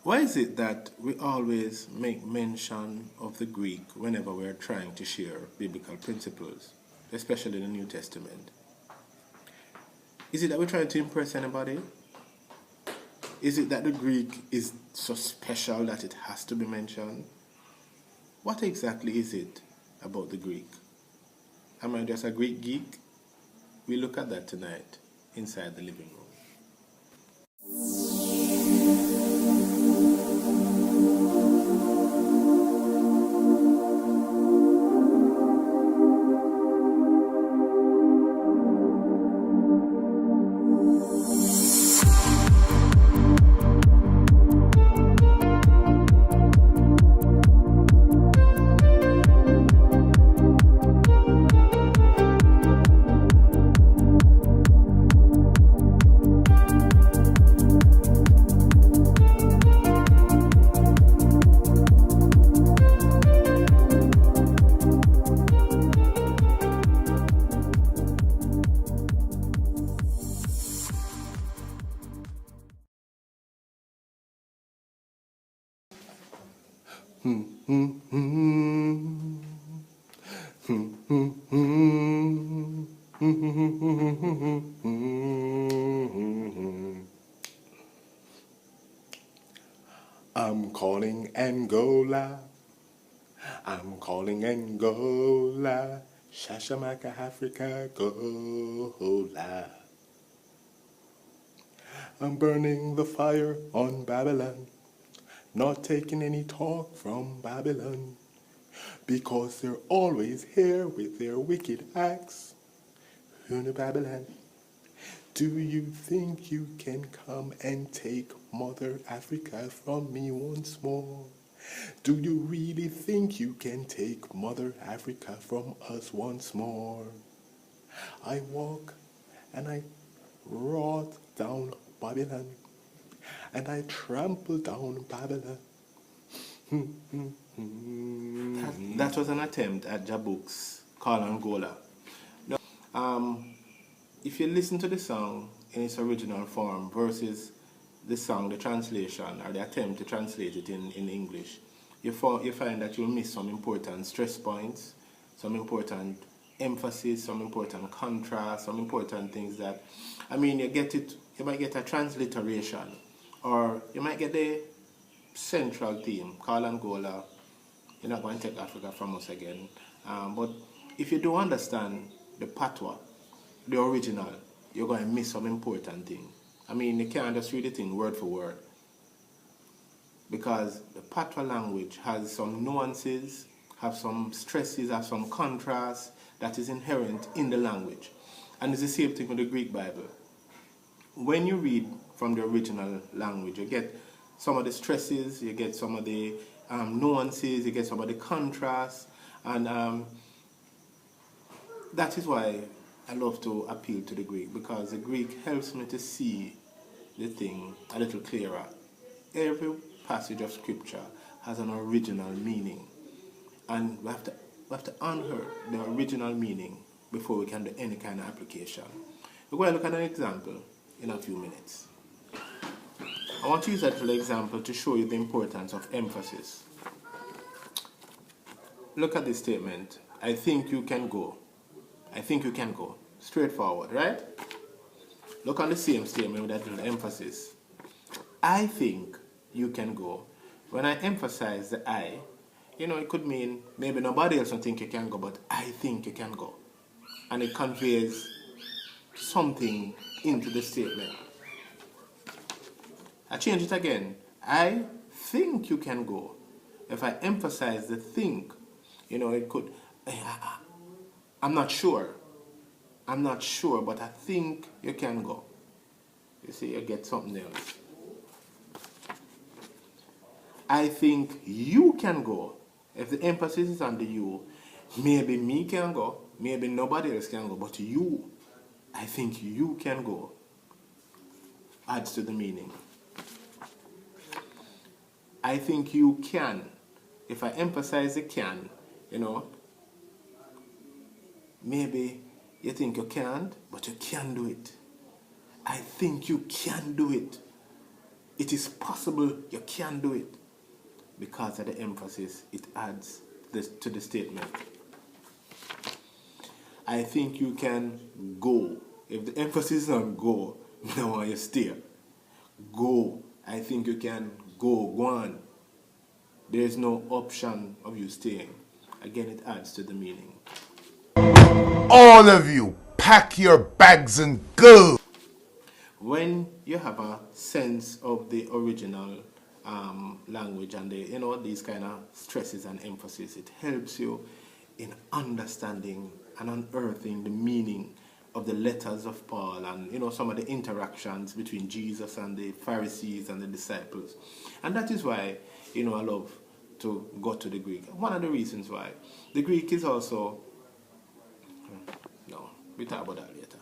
Why is it that we always make mention of the Greek whenever we're trying to share biblical principles, especially the New Testament? Is it that we're trying to impress anybody? Is it that the Greek is so special that it has to be mentioned? What exactly is it about the Greek? Am I just a Greek geek? We look at that tonight inside the living room. I'm calling Angola. I'm calling Angola. Shashamaka Africa Gola. I'm burning the fire on Babylon. Not taking any talk from Babylon. Because they're always here with their wicked acts. Babylon. Do you think you can come and take Mother Africa from me once more? Do you really think you can take Mother Africa from us once more? I walk and I wrought down Babylon, and I trample down Babylon. That was an attempt at Jabuk's Call Angola. If you listen to the song in its original form versus the song, the translation, or the attempt to translate it in English, you find that you'll miss some important stress points, some important emphasis, some important contrast, some important things that, you might get a transliteration, or you might get the central theme, Call Angola, you're not going to take Africa from us again. But if you do understand the patois, the original, you're going to miss some important thing. You can't just read the thing word for word. Because the patois language has some nuances, have some stresses, have some contrast that is inherent in the language. And it's the same thing with the Greek Bible. When you read from the original language, you get some of the stresses, you get some of the nuances, you get some of the contrast, and that is why I love to appeal to the Greek, because the Greek helps me to see the thing a little clearer. Every passage of scripture has an original meaning, and we have to honor the original meaning before we can do any kind of application. We're going to look at an example in a few minutes. I want to use that little example to show you the importance of emphasis. Look at this statement. I think you can go. I think you can go. Straightforward, right? Look on the same statement with that little emphasis. I think you can go. When I emphasize the I, it could mean maybe nobody else don't think you can go, but I think you can go. And it conveys something into the statement. I change it again. I think you can go. If I emphasize the think, it could, I'm not sure. I'm not sure, but I think you can go. You see, you get something else. I think you can go. If the emphasis is on the you, maybe me can go, maybe nobody else can go, but you, I think you can go, adds to the meaning. I think you can. If I emphasize the can, maybe you think you can't, but you can do it. I think you can do it. It is possible, you can do it, because of the emphasis it adds to the statement. I think you can go. If the emphasis is on go, I don't want you to stay. Go. I think you can go. Go on. There is no option of you staying. Again, it adds to the meaning. All of you, pack your bags and go. When you have a sense of the original language and these kind of stresses and emphasis, it helps you in understanding and unearthing the meaning of the letters of Paul and some of the interactions between Jesus and the Pharisees and the disciples. And that is why I love to go to the Greek. One of the reasons why the Greek is also, no, we talk about that later.